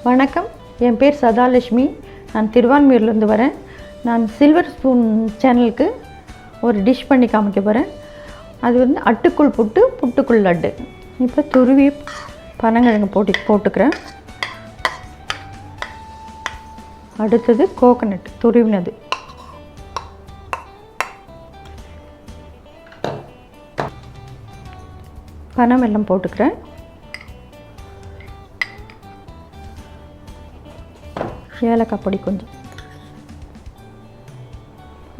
வணக்கம், என் பேர் சதாலட்சுமி. நான் திருவான்மியூர்லேருந்து வரேன். நான் சில்வர் ஸ்பூன் சேனலுக்கு ஒரு டிஷ் பண்ணி காமிக்க போகிறேன். அது வந்து அட்டுக்குள் புட்டு, புட்டுக்குள் லட்டு. இப்போ துருவி பனங்கிழங்கு போட்டுக்கிறேன். அடுத்தது கோகனட் துருவினது. பனை வெல்லம் போட்டுக்கிறேன். ஏலக்காய் பொடி கொஞ்சம்.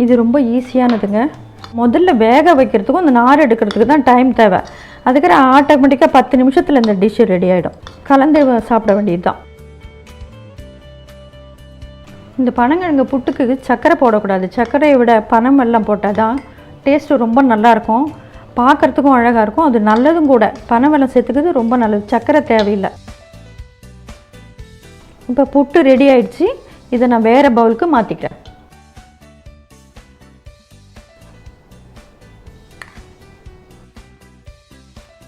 இது ரொம்ப ஈஸியானதுங்க. முதல்ல வேக வைக்கிறதுக்கும் அந்த நார் எடுக்கிறதுக்கு தான் டைம் தேவை. அதுக்கு ஆட்டோமேட்டிக்காக 10 நிமிஷத்தில் இந்த டிஷ்ஷு ரெடி ஆகிடும். கலந்து சாப்பிட வேண்டியது தான். இந்த பனங்கிழங்கு புட்டுக்கு சர்க்கரை போடக்கூடாது. சர்க்கரையை விட பனம் வெல்லம் போட்டால் தான் டேஸ்ட்டு ரொம்ப நல்லாயிருக்கும். பார்க்குறதுக்கும் அழகாக இருக்கும். அது நல்லதும் கூட. பனை வெல்லம் சேர்த்துக்கிறது ரொம்ப நல்லது. சர்க்கரை தேவையில்லை. இப்போ புட்டு ரெடி ஆயிடுச்சு. இதை நான் வேறு பவுலுக்கு மாற்றிக்கிறேன்.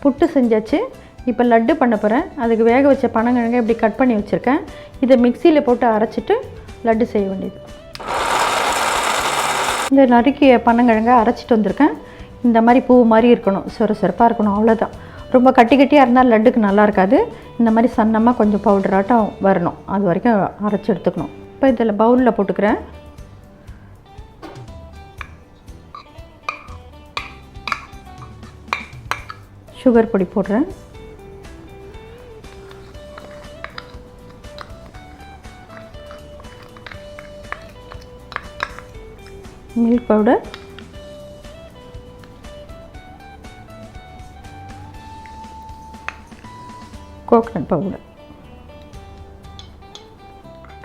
புட்டு செஞ்சாச்சு. இப்போ லட்டு பண்ண போகிறேன். அதுக்கு வேக வச்ச பனங்கிழங்கை இப்படி கட் பண்ணி வச்சுருக்கேன். இதை மிக்சியில் போட்டு அரைச்சிட்டு லட்டு செய்ய வேண்டியது. இந்த நறுக்கிய பனங்கிழங்கை அரைச்சிட்டு வந்திருக்கேன். இந்த மாதிரி பூ மாதிரி இருக்கணும், சொரப்பாக இருக்கணும், அவ்வளோதான். ரொம்ப கட்டியாக இருந்தால் லட்டுக்கு நல்லா இருக்காது. இந்த மாதிரி சன்னமாக கொஞ்சம் பவுடராட்டம் வரணும். அது வரைக்கும் அரைச்சி எடுத்துக்கணும். இப்போ இதில் பவுலில் போட்டுக்கிறேன். சுகர் பொடி போடுறேன். மில்க் பவுடர், கோகனட் பவுடர்,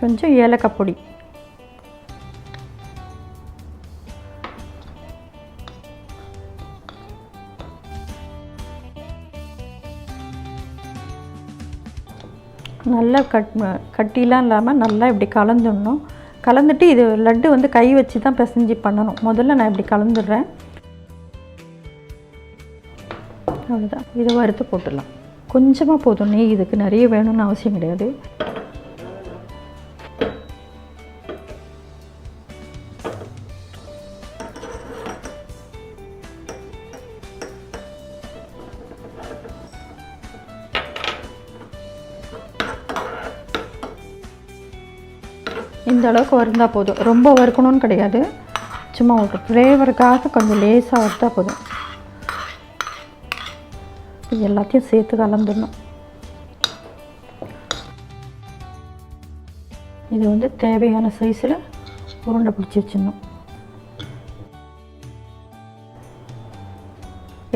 கொஞ்சம் ஏலக்காய் பொடி, நல்லா கட்டிலாம் இல்லாமல் நல்லா இப்படி கலந்துடணும். கலந்துட்டு இது லட்டு வந்து கை வச்சு தான் பிசைஞ்சு பண்ணணும். முதல்ல நான் இப்படி கலந்துடுறேன். அவ்வளோதான். இதை வறுத்து போட்டுடலாம். கொஞ்சமாக போதும் நெய். இதுக்கு நிறைய வேணும்னு அவசியம் கிடையாது. இந்த அளவுக்கு வறுந்தால் போதும். ரொம்ப வறுக்கணும்னு கிடையாது. சும்மா ஒரு ஃப்ளேவருக்காக கொஞ்சம் லேசாக வறுத்தா போதும். எல்லாத்தையும் சேர்த்து கலந்துடணும். இது வந்து தேவையான சைஸில் உருண்டை பிடிச்சி வச்சிடணும்.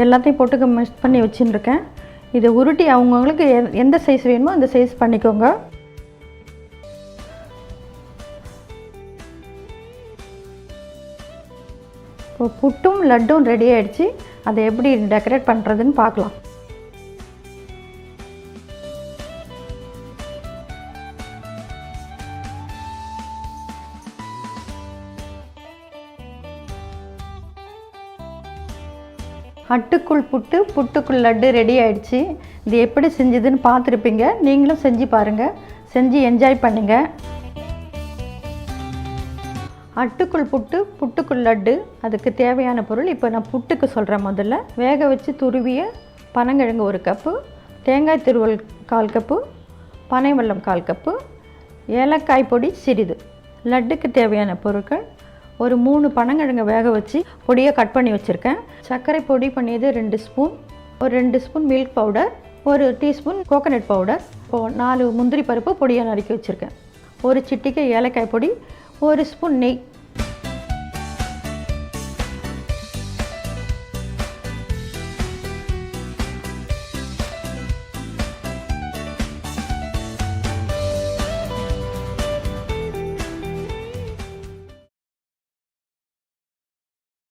எல்லாத்தையும் போட்டு மிக்ஸ் பண்ணி வச்சுருக்கேன். இதை உருட்டி அவங்கவுங்களுக்கு எந்த சைஸ் வேணுமோ அந்த சைஸ் பண்ணிக்கோங்க. இப்போ புட்டும் லட்டும் ரெடி ஆகிடுச்சு. அதை எப்படி டெக்கரேட் பண்ணுறதுன்னு பார்க்கலாம். அட்டுக்குள் புட்டு, புட்டுக்குள் லட்டு ரெடி ஆகிடுச்சு. இது எப்படி செஞ்சதுன்னு பார்த்துருப்பீங்க. நீங்களும் செஞ்சு பாருங்கள். செஞ்சு என்ஜாய் பண்ணுங்கள். அட்டுக்குள் புட்டு, புட்டுக்குள் லட்டு. அதுக்கு தேவையான பொருள் இப்போ நான் புட்டுக்கு சொல்கிறேன். முதல்ல வேக வச்சு துருவிய பனங்கிழங்கு 1 கப்பு, தேங்காய் துருவல் 1/4 கப்பு, பனை வெல்லம் 1/4 கப்பு, ஏலக்காய் பொடி சிறிது. லட்டுக்கு தேவையான பொருட்கள்: ஒரு 3 பனங்கிழங்கை வேக வச்சு பொடியை கட் பண்ணி வச்சுருக்கேன். சர்க்கரை பொடி பண்ணியது 2 ஸ்பூன், ஒரு 2 spoon milk powder, 1 teaspoon coconut powder, 4 முந்திரி பருப்பு பொடியை நறுக்கி வச்சுருக்கேன், ஒரு சிட்டிகை ஏலக்காய் பொடி, 1 ஸ்பூன் நெய்.